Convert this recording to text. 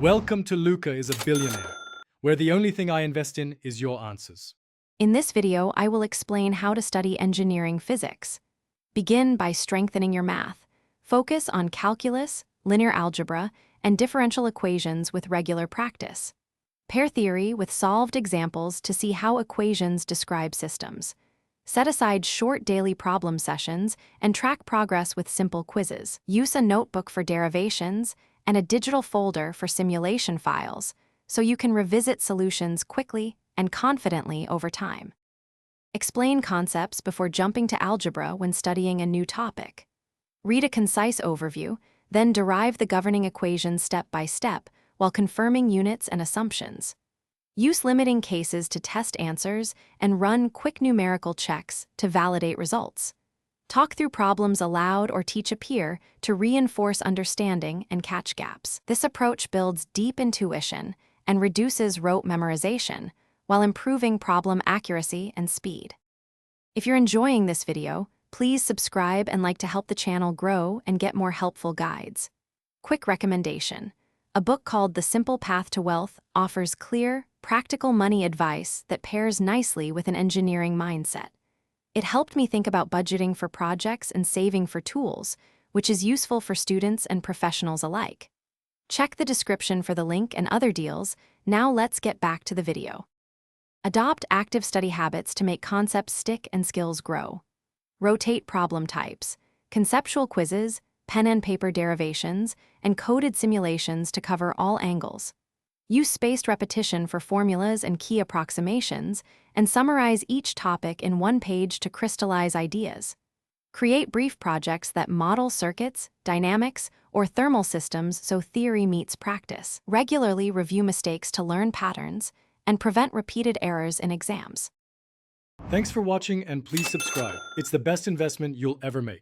Welcome to Luca is a Billionaire, where the only thing I invest in is your answers. In this video, I will explain how to study engineering physics. Begin by strengthening your math. Focus on calculus, linear algebra, and differential equations with regular practice. Pair theory with solved examples to see how equations describe systems. Set aside short daily problem sessions and track progress with simple quizzes. Use a notebook for derivations and a digital folder for simulation files, so you can revisit solutions quickly and confidently over time. Explain concepts before jumping to algebra when studying a new topic. Read a concise overview, then derive the governing equations step by step while confirming units and assumptions. Use limiting cases to test answers and run quick numerical checks to validate results. Talk through problems aloud or teach a peer to reinforce understanding and catch gaps. This approach builds deep intuition and reduces rote memorization, while improving problem accuracy and speed. If you're enjoying this video, please subscribe and like to help the channel grow and get more helpful guides. Quick recommendation: a book called The Simple Path to Wealth offers clear, practical money advice that pairs nicely with an engineering mindset. It helped me think about budgeting for projects and saving for tools, which is useful for students and professionals alike. Check the description for the link and other deals. Now let's get back to the video. Adopt active study habits to make concepts stick and skills grow. Rotate problem types, conceptual quizzes, pen and paper derivations, and coded simulations to cover all angles. Use spaced repetition for formulas and key approximations, and summarize each topic in one page to crystallize ideas. Create brief projects that model circuits, dynamics, or thermal systems so theory meets practice. Regularly review mistakes to learn patterns and prevent repeated errors in exams. Thanks for watching and please subscribe. It's the best investment you'll ever make.